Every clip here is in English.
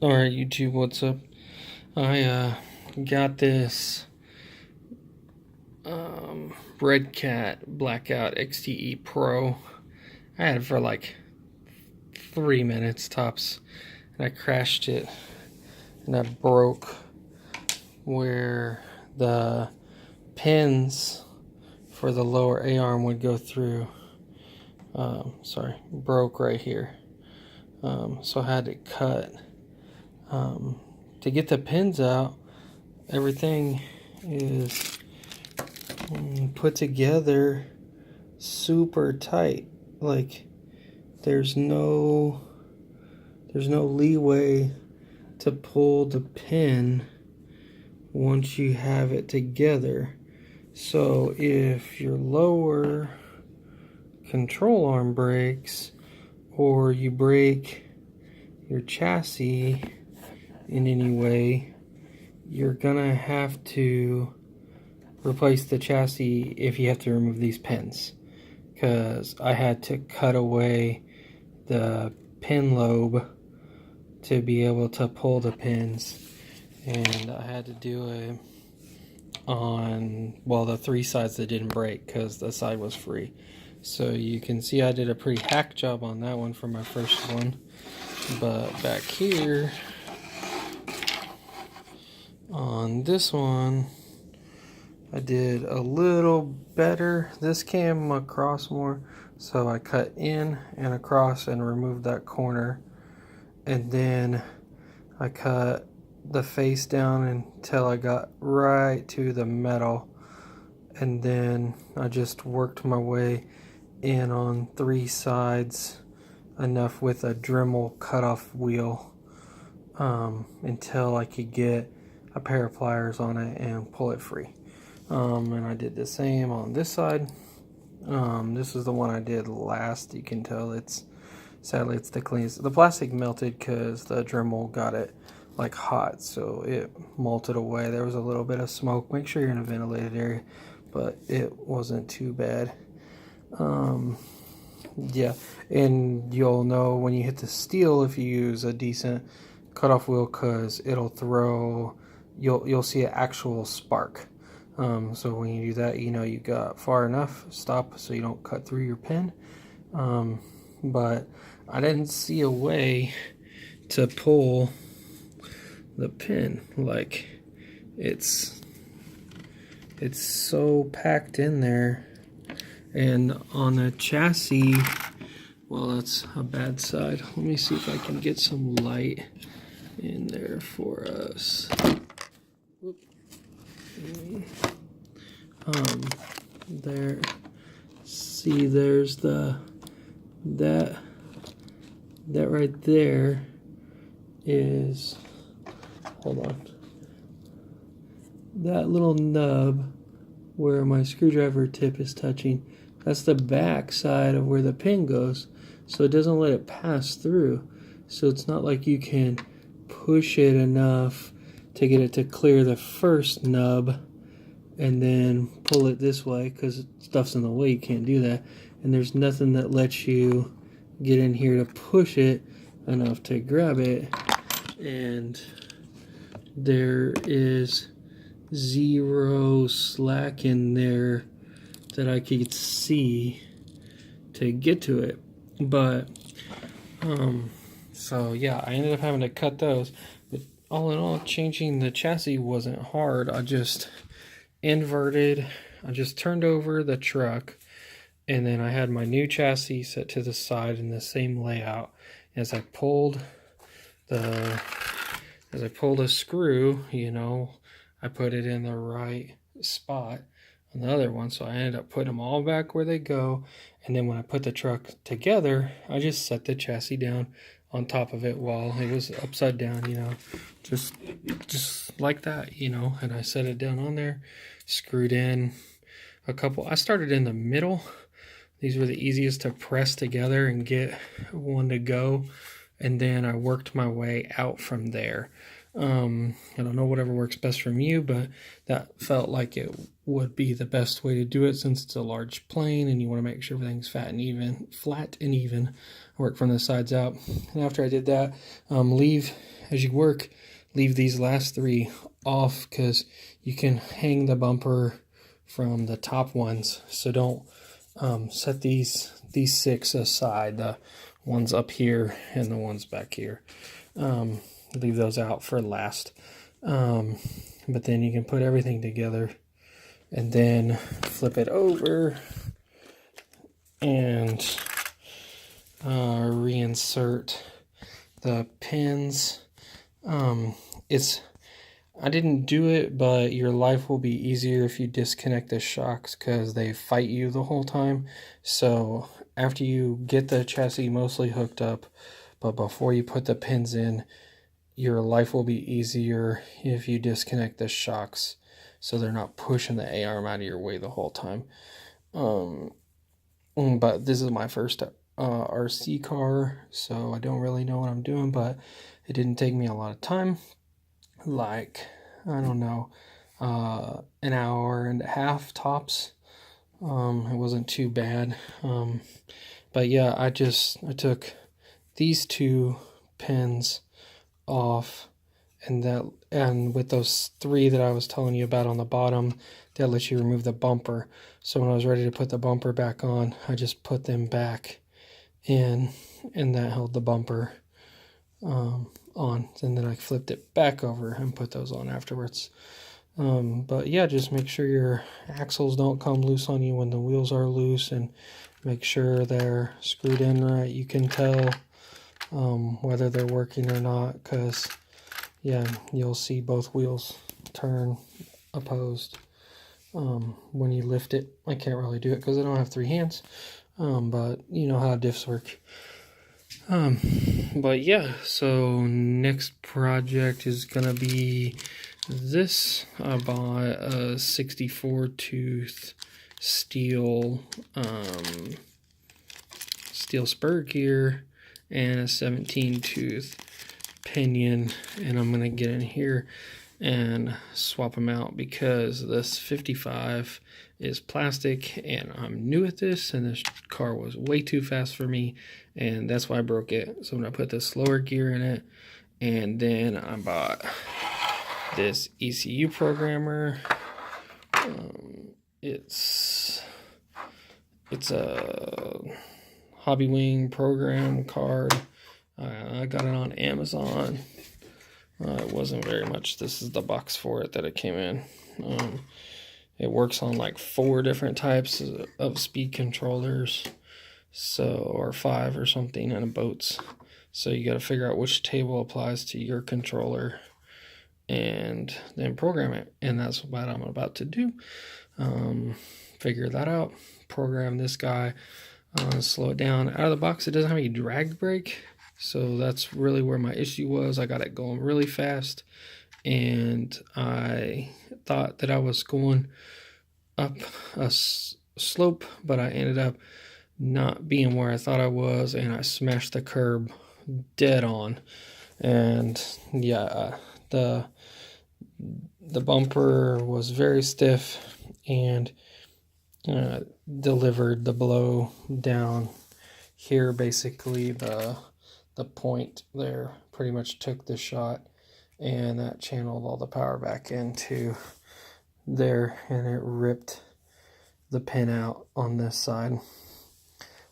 Alright, YouTube, what's up? I got this Redcat Blackout XTE Pro. I had it for like 3 minutes tops, and I crashed it, and I broke where the pins for the lower A-arm would go through. Broke right here. So I had to cut. To get the pins out, everything is put together super tight. Like there's no leeway to pull the pin once you have it together. So if your lower control arm breaks, or you break your chassis in any way, you're gonna have to replace the chassis if you have to remove these pins, because I had to cut away the pin lobe to be able to pull the pins, and I had to do it on, well, the 3 sides that didn't break, because the side was free. So you can see I did a pretty hack job on that one for my first one. But back here on this one, I did a little better. This came across more, so I cut in and across and removed that corner, and then I cut the face down until I got right to the metal, and then I just worked my way in on 3 sides enough with a Dremel cutoff wheel until I could get a pair of pliers on it and pull it free. And I did the same on this side. This is the one I did last. You can tell sadly it's the cleanest. The plastic melted because the Dremel got it like hot, so it melted away. There was a little bit of smoke. Make sure you're in a ventilated area, but it wasn't too bad. Yeah, and you'll know when you hit the steel if you use a decent cutoff wheel, because it'll throw, you'll see an actual spark. So when you do that, you know you got far enough, stop so you don't cut through your pin. But I didn't see a way to pull the pin. Like it's so packed in there. And on the chassis, well, that's a bad side. Let me see if I can get some light in there for us. Whoop. There. See, there's that right there is, hold on. That little nub where my screwdriver tip is touching, that's the back side of where the pin goes, so it doesn't let it pass through. So it's not like you can push it enough to get it to clear the first nub and then pull it this way, because stuff's in the way. You can't do that, and there's nothing that lets you get in here to push it enough to grab it, and there is zero slack in there that I could see to get to it. But so yeah, I ended up having to cut those. But all in all, changing the chassis wasn't hard. I just inverted, I just turned over the truck, and then I had my new chassis set to the side in the same layout. As I pulled a screw, you know, I put it in the right spot on the other one, so I ended up putting them all back where they go. And then when I put the truck together, I just set the chassis down on top of it while it was upside down, you know, just like that, you know. And I set it down on there, screwed in a couple. I started in the middle. These were the easiest to press together and get one to go, and then I worked my way out from there. I don't know, whatever works best from you, but that felt like it would be the best way to do it, since it's a large plane and you want to make sure everything's flat and even. Work from the sides out. And after I did that, leave as you work, leave these last 3 off, because you can hang the bumper from the top ones. So don't set these 6 aside, the ones up here and the ones back here. Leave those out for last. But then you can put everything together and then flip it over and reinsert the pins. I didn't do it, but your life will be easier if you disconnect the shocks, because they fight you the whole time. So after you get the chassis mostly hooked up, but before you put the pins in, your life will be easier if you disconnect the shocks, so they're not pushing the A-arm out of your way the whole time. But this is my first RC car, so I don't really know what I'm doing, but it didn't take me a lot of time. Like, I don't know, an hour and a half tops. It wasn't too bad. But yeah, I took these 2 pins off, and with those 3 that I was telling you about on the bottom, that lets you remove the bumper. So when I was ready to put the bumper back on, I just put them back in, and that held the bumper on, and then I flipped it back over and put those on afterwards. But yeah, just make sure your axles don't come loose on you when the wheels are loose, and make sure they're screwed in right. You can tell whether they're working or not, because yeah, you'll see both wheels turn opposed when you lift it. I can't really do it because I don't have 3 hands, but you know how diffs work. But yeah, so next project is gonna be this. I bought a 64 tooth steel spur gear and a 17 tooth pinion, and I'm gonna get in here and swap them out, because this 55 is plastic and I'm new at this, and this car was way too fast for me, and that's why I broke it. So I'm gonna put the slower gear in it, and then I bought this ECU programmer. It's a Hobby Wing program card. I got it on Amazon. It wasn't very much. This is the box for it that it came in. It works on like 4 different types of speed controllers, or 5 or something, and boats. So you got to figure out which table applies to your controller and then program it. And that's what I'm about to do. Figure that out, program this guy, slow it down. Out of the box, it doesn't have any drag brake. So that's really where my issue was. I got it going really fast, and I thought that I was going up a slope, but I ended up not being where I thought I was, and I smashed the curb dead on. And yeah, the bumper was very stiff and delivered the blow down here. Basically, the point there pretty much took the shot, and that channeled all the power back into there, and it ripped the pin out on this side.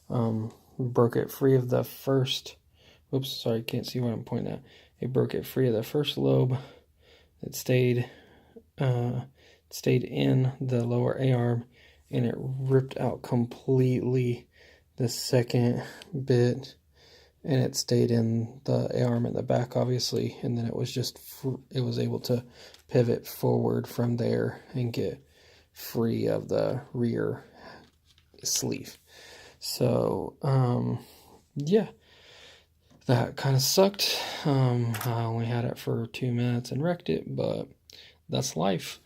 Broke it free of the first, oops, sorry, can't see what I'm pointing at. It broke it free of the first lobe. It stayed in the lower A-arm, and it ripped out completely the second bit, and it stayed in the A-arm in the back, obviously, and then it was able to pivot forward from there and get free of the rear sleeve. So yeah, that kind of sucked. I only had it for 2 minutes and wrecked it, but that's life.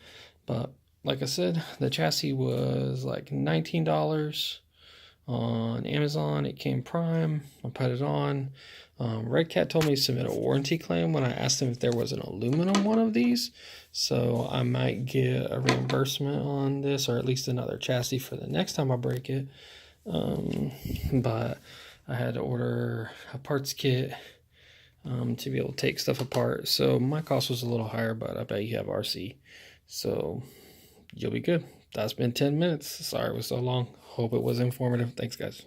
But like I said, the chassis was like $19 on Amazon. It came prime. I put it on. Redcat told me to submit a warranty claim when I asked him if there was an aluminum one of these, so I might get a reimbursement on this, or at least another chassis for the next time I break it. But I had to order a parts kit, to be able to take stuff apart. So my cost was a little higher, but I bet you have RC. So you'll be good. That's been 10 minutes. Sorry it was so long. Hope it was informative. Thanks, guys.